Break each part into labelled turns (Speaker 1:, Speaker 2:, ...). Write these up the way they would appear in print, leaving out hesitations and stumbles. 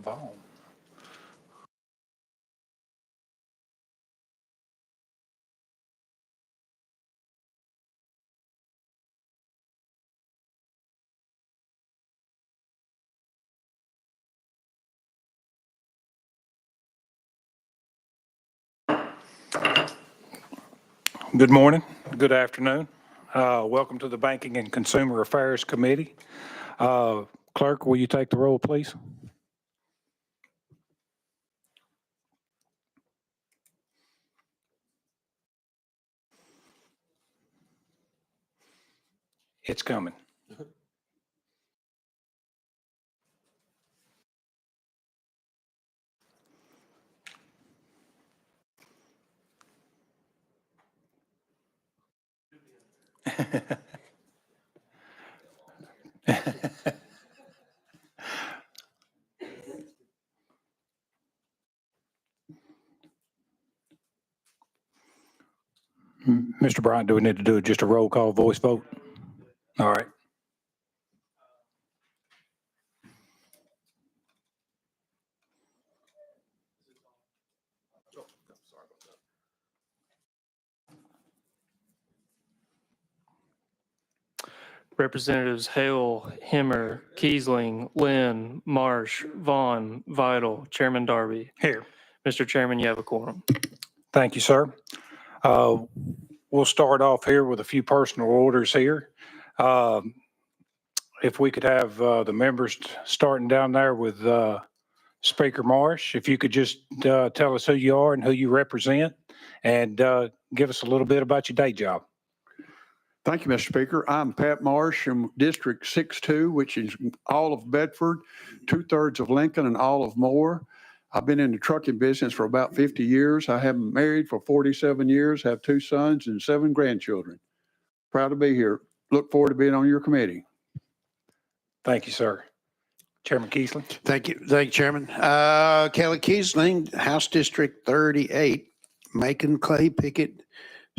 Speaker 1: Vaughn. Good morning, good afternoon. Welcome to the Banking and Consumer Affairs Committee. Clerk, will you take the roll, please? It's coming. Mr. Bryant, do we need to do just a roll call voice vote? All right.
Speaker 2: Representatives Hale, Hemmer, Kiesling, Lynn, Marsh, Vaughn, Vital, Chairman Darby.
Speaker 1: Here.
Speaker 2: Mr. Chairman, you have a quorum.
Speaker 1: Thank you, sir. We'll start off here with a few personal orders here. If we could have the members starting down there with Speaker Marsh, if you could just tell us who you are and who you represent, and give us a little bit about your day job.
Speaker 3: Thank you, Mr. Speaker. I'm Pat Marsh from District 6-2, which is all of Bedford, 2/3 of Lincoln, and all of Moore. I've been in the trucking business for about 50 years. I have been married for 47 years, have 2 sons and 7 grandchildren. Proud to be here. Look forward to being on your committee.
Speaker 1: Thank you, sir. Chairman Kiesling.
Speaker 4: Thank you, Chairman. Kelly Kiesling, House District 38, Macon, Clay, Pickett,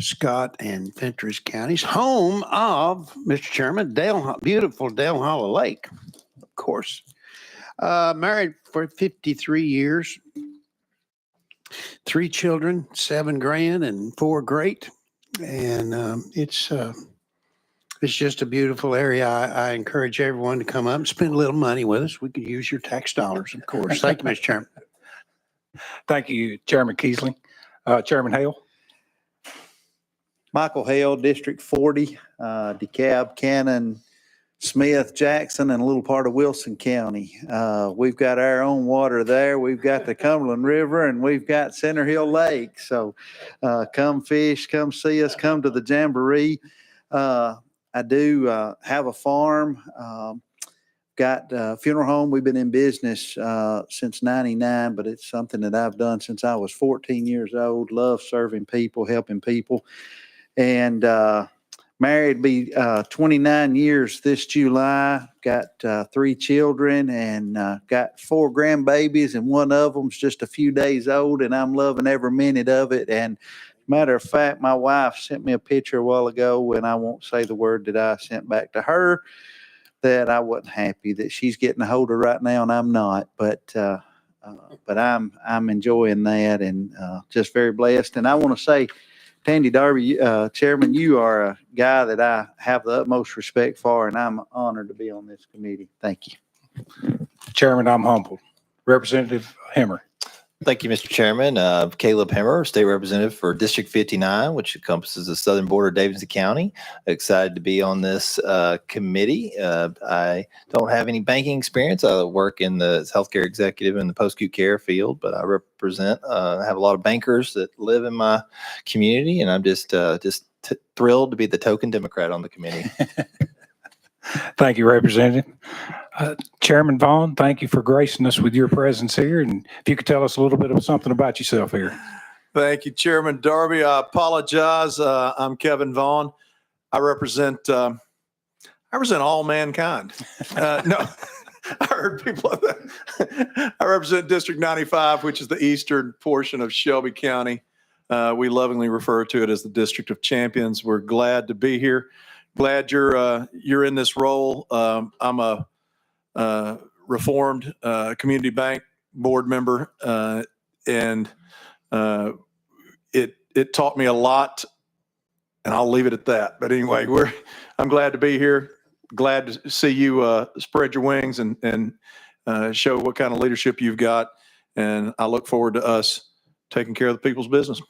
Speaker 4: Scott, and Fentress counties, home of, Mr. Chairman, beautiful Dale Hollow Lake, of course. Married for 53 years, 3 children, 7 grand and 4 great. And it's just a beautiful area. I encourage everyone to come up and spend a little money with us. We could use your tax dollars, of course. Thank you, Mr. Chairman.
Speaker 1: Thank you, Chairman Kiesling. Chairman Hale.
Speaker 5: Michael Hale, District 40, DeKalb, Cannon, Smith, Jackson, and a little part of Wilson County. We've got our own water there. We've got the Cumberland River, and we've got Center Hill Lake. So come fish, come see us, come to the Jamboree. I do have a farm, got a funeral home. We've been in business since '99, but it's something that I've done since I was 14 years old. Love serving people, helping people. And married, be 29 years this July. Got 3 children and got 4 grandbabies, and one of them's just a few days old, and I'm loving every minute of it. And matter of fact, my wife sent me a picture a while ago, and I won't say the word that I sent back to her, that I wasn't happy that she's getting a hold of right now, and I'm not. But I'm enjoying that, and just very blessed. And I want to say, Tandy Darby, Chairman, you are a guy that I have the utmost respect for, and I'm honored to be on this committee. Thank you.
Speaker 1: Chairman, I'm humbled. Representative Hemmer.
Speaker 6: Thank you, Mr. Chairman. Caleb Hemmer, State Representative for District 59, which encompasses the southern border of Davidson County. Excited to be on this committee. I don't have any banking experience. I work in the healthcare executive in the post-acute care field, but I represent, I have a lot of bankers that live in my community, and I'm just thrilled to be the token Democrat on the committee.
Speaker 1: Thank you, Representative. Chairman Vaughn, thank you for gracing us with your presence here. And if you could tell us a little bit of something about yourself here.
Speaker 7: Thank you, Chairman Darby. I apologize. I'm Kevin Vaughn. I represent all mankind. No, I heard people. I represent District 95, which is the eastern portion of Shelby County. We lovingly refer to it as the District of Champions. We're glad to be here. Glad you're in this role. I'm a reformed community bank board member, and it taught me a lot, and I'll leave it at that. But anyway, I'm glad to be here. Glad to see you spread your wings and show what kind of leadership you've got. And I look forward to us taking care of the people's business.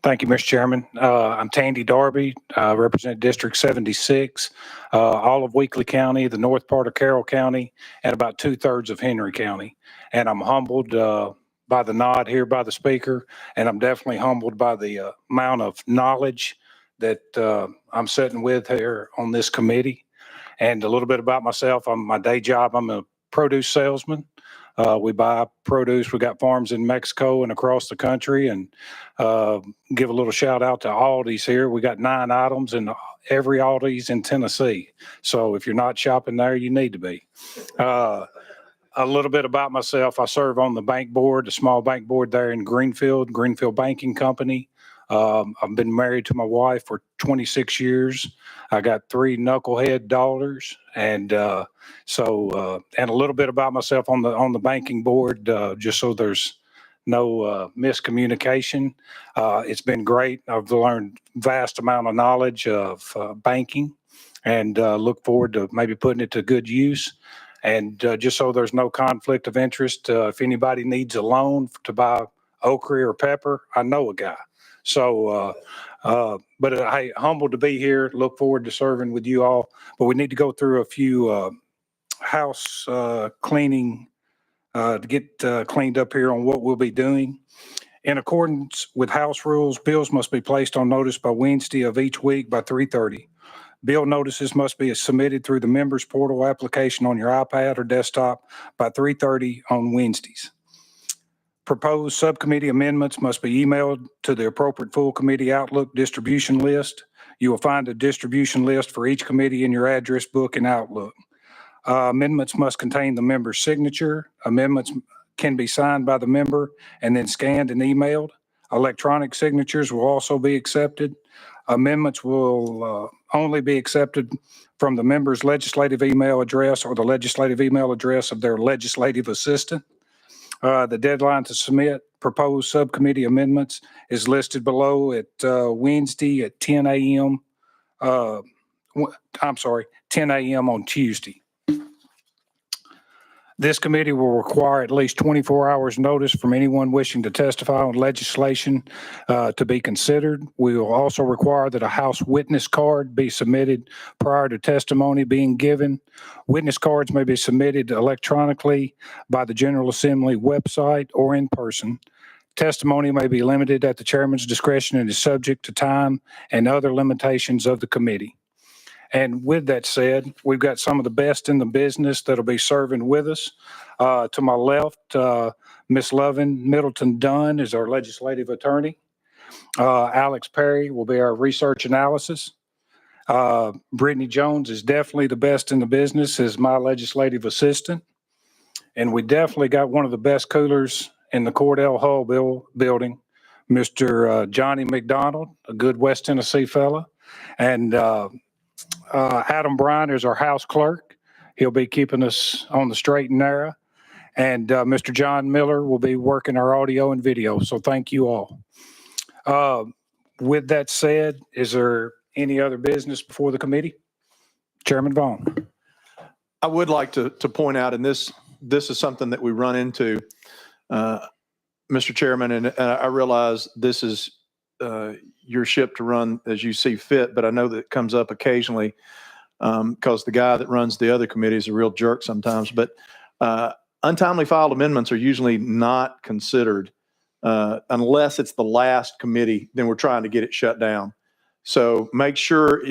Speaker 1: Thank you, Mr. Chairman. I'm Tandy Darby. I represent District 76, all of Weakley County, the north part of Carroll County, and about 2/3 of Henry County. And I'm humbled by the nod here by the speaker, and I'm definitely humbled by the amount of knowledge that I'm sitting with here on this committee. And a little bit about myself. My day job, I'm a produce salesman. We buy produce. We got farms in Mexico and across the country. And give a little shout out to Aldi's here. We got 9 items in every Aldi's in Tennessee. So if you're not shopping there, you need to be. A little bit about myself. I serve on the bank board, a small bank board there in Greenfield Banking Company. I've been married to my wife for 26 years. I got 3 knucklehead daughters, and and a little bit about myself on the banking board, just so there's no miscommunication. It's been great. I've learned vast amount of knowledge of banking, and look forward to maybe putting it to good use. And just so there's no conflict of interest, if anybody needs a loan to buy okra or pepper, I know a guy. So, but I humbled to be here. Look forward to serving with you all. But we need to go through a few house cleaning to get cleaned up here on what we'll be doing. In accordance with House rules, bills must be placed on notice by Wednesday of each week by 3:30. Bill notices must be submitted through the members portal application on your iPad or desktop by 3:30 on Wednesdays. Proposed subcommittee amendments must be emailed to the appropriate full committee Outlook distribution list. You will find a distribution list for each committee in your address book in Outlook. Amendments must contain the member's signature. Amendments can be signed by the member and then scanned and emailed. Electronic signatures will also be accepted. Amendments will only be accepted from the member's legislative email address or the legislative email address of their legislative assistant. The deadline to submit proposed subcommittee amendments is listed below at Wednesday at 10 a.m. 10 a.m. on Tuesday. This committee will require at least 24 hours notice from anyone wishing to testify on legislation to be considered. We will also require that a House witness card be submitted prior to testimony being given. Witness cards may be submitted electronically by the General Assembly website or in person. Testimony may be limited at the chairman's discretion and is subject to time and other limitations of the committee. And with that said, we've got some of the best in the business that'll be serving with us. To my left, Ms. Lovin Middleton Dunn is our legislative attorney. Alex Perry will be our research analysis. Brittany Jones is definitely the best in the business as my legislative assistant. And we definitely got one of the best coolers in the Cordell Hall building, Mr. Johnny McDonald, a good West Tennessee fella. And Adam Bryan is our House clerk. He'll be keeping us on the straight and narrow. And Mr. John Miller will be working our audio and video. So thank you all. With that said, is there any other business before the committee? Chairman Vaughn.
Speaker 7: I would like to point out, and this is something that we run into, Mr. Chairman, and I realize this is your ship to run as you see fit, but I know that it comes up occasionally because the guy that runs the other committee is a real jerk sometimes. But untimely filed amendments are usually not considered unless it's the last committee, then we're trying to get it shut down. So make sure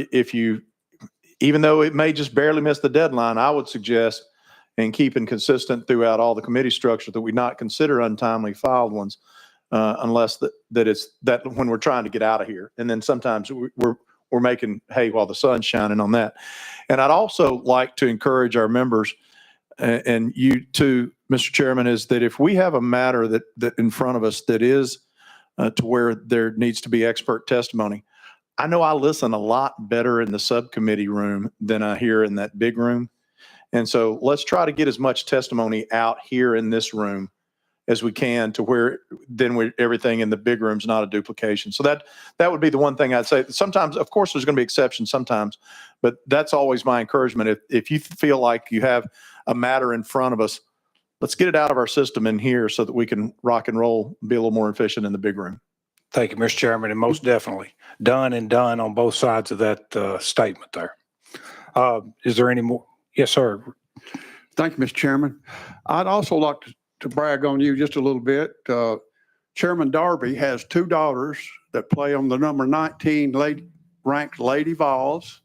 Speaker 7: even though it may just barely miss the deadline, I would suggest, and keeping consistent throughout all the committee structure, that we not consider untimely filed ones unless that when we're trying to get out of here. And then sometimes we're making hay while the sun's shining on that. And I'd also like to encourage our members and you too, Mr. Chairman, is that if we have a matter that in front of us that is to where there needs to be expert testimony, I know I listen a lot better in the subcommittee room than I hear in that big room. And so let's try to get as much testimony out here in this room as we can to where then everything in the big room's not a duplication. So that would be the one thing I'd say. Sometimes, of course, there's going to be exceptions sometimes, but that's always my encouragement. If you feel like you have a matter in front of us, let's get it out of our system in here so that we can rock and roll, be a little more efficient in the big room.
Speaker 1: Thank you, Mr. Chairman, and most definitely done on both sides of that statement there. Is there any more? Yes, sir.
Speaker 3: Thank you, Mr. Chairman. I'd also like to brag on you just a little bit. Chairman Darby has two daughters that play on the number 19 ranked Lady Vols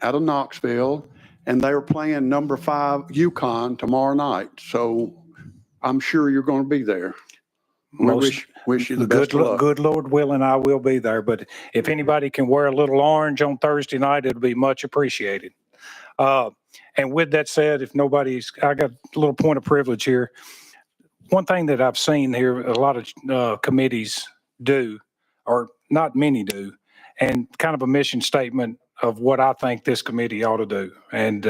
Speaker 3: out of Knoxville, and they are playing number 5 Yukon tomorrow night. So I'm sure you're going to be there. We wish you the best of luck.
Speaker 1: Good Lord willing, I will be there. But if anybody can wear a little orange on Thursday night, it'll be much appreciated. And with that said, I got a little point of privilege here. One thing that I've seen here, a lot of committees do, or not many do, and kind of a mission statement of what I think this committee ought to do. And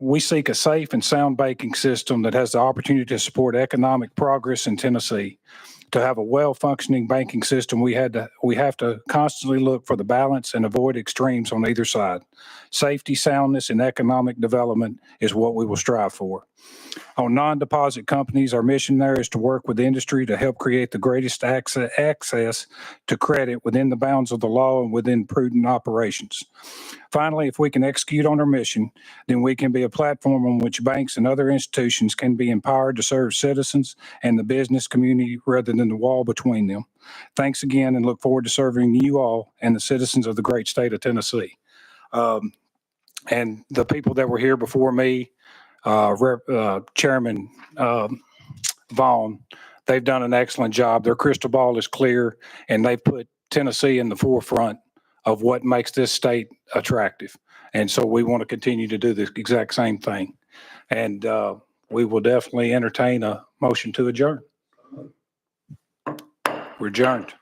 Speaker 1: we seek a safe and sound banking system that has the opportunity to support economic progress in Tennessee. To have a well-functioning banking system, we have to constantly look for the balance and avoid extremes on either side. Safety, soundness, and economic development is what we will strive for. On non-deposit companies, our mission there is to work with industry to help create the greatest access to credit within the bounds of the law and within prudent operations. Finally, if we can execute on our mission, then we can be a platform on which banks and other institutions can be empowered to serve citizens and the business community rather than the wall between them. Thanks again, and look forward to serving you all and the citizens of the great state of Tennessee. And the people that were here before me, Chairman Vaughn, they've done an excellent job. Their crystal ball is clear, and they've put Tennessee in the forefront of what makes this state attractive. And so we want to continue to do the exact same thing. And we will definitely entertain a motion to adjourn. We're adjourned.